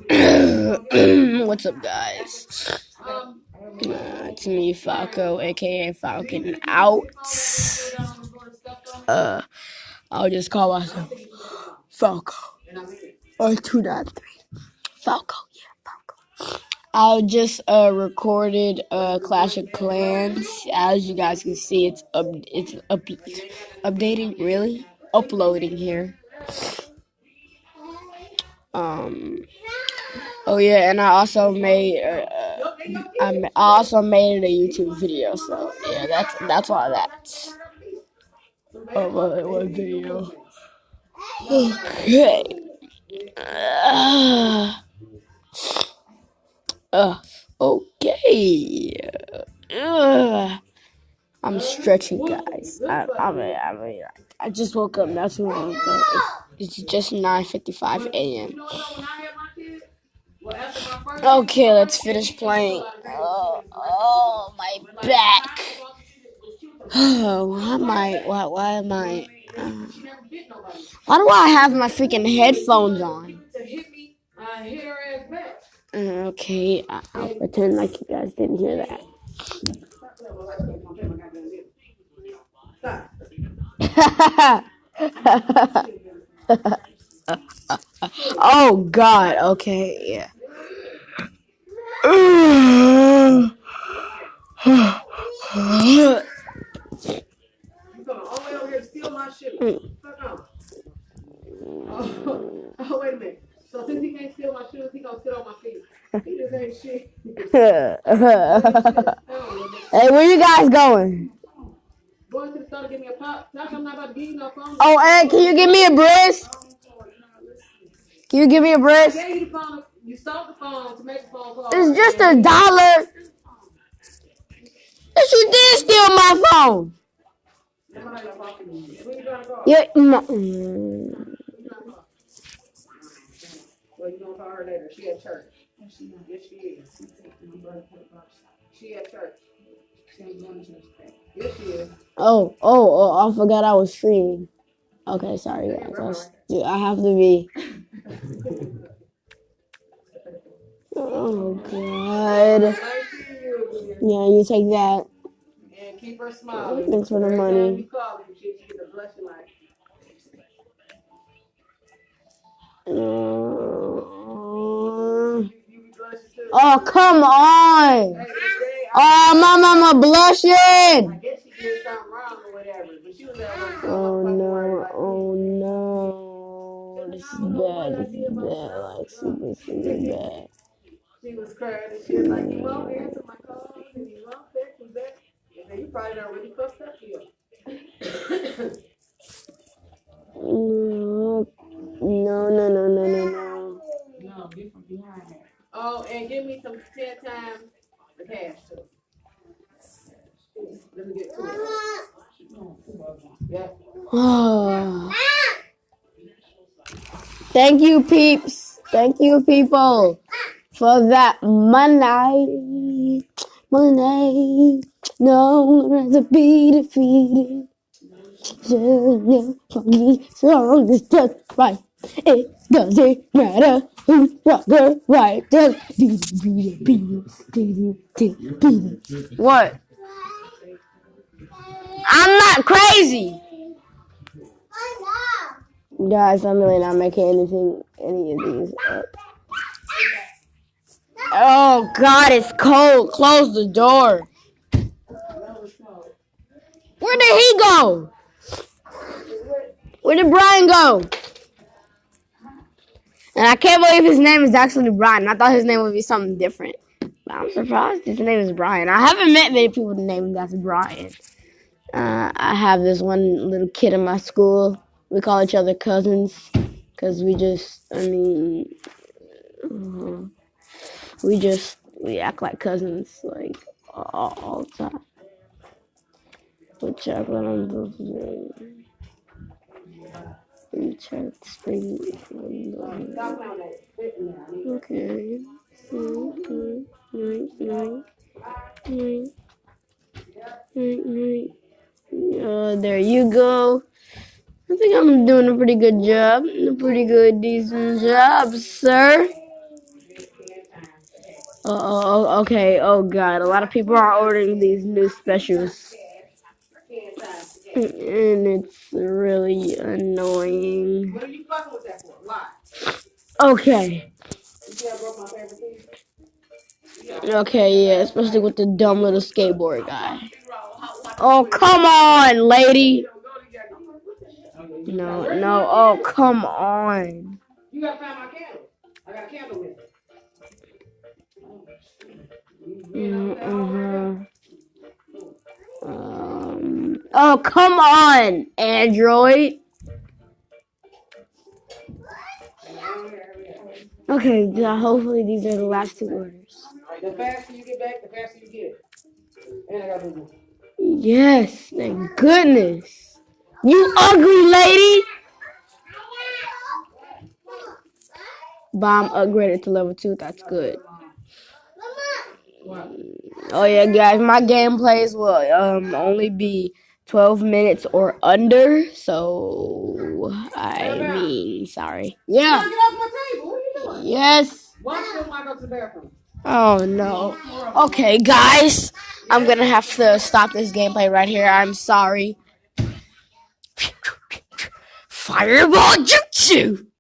What's up, guys? It's me, Falco, aka Falcon Out. Uh, I'll just call myself Falco. Or 293. Falco, yeah, Falco. I just recorded Clash of Clans. As you guys can see, it's updating, really uploading here. Oh yeah, and I also made I also made a YouTube video. So yeah, that's all that. Oh, what video? Okay. Okay. I'm stretching, guys. I just woke up not too long ago. It's just 9:55 a.m. Okay, let's finish playing. Oh, my back. Why am I? Why do I have my freaking headphones on? Okay, I'll pretend like you guys didn't hear that. Oh God. Okay. Yeah. Oh, wait a minute. So since he can't steal my shoes, he gonna sit on my feet. He just ain't shit. Hey, where you guys going? Going to the store to give me a pop. Josh, I'm not about to give you no phone. Oh, hey, can you give me a brisk? Can you give me a brisk? I gave you the phone. You stole the phone to make the phone call. It's just $1. Yes, you did steal my phone. Yeah, no. Well, you gonna call her later. She at church. Yes, she is. She at church. She ain't going to church today. Yes, she is. Oh, I forgot I was streaming. Okay, sorry guys. I have to be. Oh God. Yeah, you take that. And keep her smiling. Thanks for the money. Oh, come on. Oh, my mama blushing. I guess she did something wrong or whatever. But she was at work. Oh no. This is bad. Like super bad. She was crying and she was like, you won't answer my calls and you won't text me back. And then you probably done really fucked up here. No. No, get from behind her. Oh, and give me some 10 times the cash too. Let me get 2. Yeah. Oh. Thank you, peeps. Thank you, people, for that money. No, to be defeated. Song is just right. It doesn't matter who's the right. What? I'm not crazy. Guys, I'm really not making any of these up. Oh God, it's cold. Close the door. Where did he go? Where did Brian go? And I can't believe his name is actually Brian. I thought his name would be something different. But I'm surprised his name is Brian. I haven't met many people named that's Brian. I have this one little kid in my school. We call each other cousins. Because we act like cousins, like, all the time. Put chocolate on the spring. Okay. There you go. I think I'm doing a pretty good job. A pretty good, decent job, sir. Okay. Oh God, a lot of people are ordering these new specials, and it's really annoying. What are you fucking with that for? Why? Okay. You see I broke my favorite piece? Okay, yeah, especially with the dumb little skateboard guy. Oh, come on, lady. No, no. Oh, come on. You gotta find my candle. I got a candle with it. Oh, come on, Android. Okay, yeah, hopefully these are the last two orders. The faster you get back, the faster you get. And I got to do. Yes, thank goodness. You ugly lady. Bomb upgraded to level 2. That's good. Oh yeah, guys, my gameplays will only be 12 minutes or under. So sorry. Yeah. Get off my table. What are you doing? Yes. Watch them while I go to the bathroom. Oh no. Okay, guys, I'm gonna have to stop this gameplay right here. I'm sorry. Fireball Jutsu!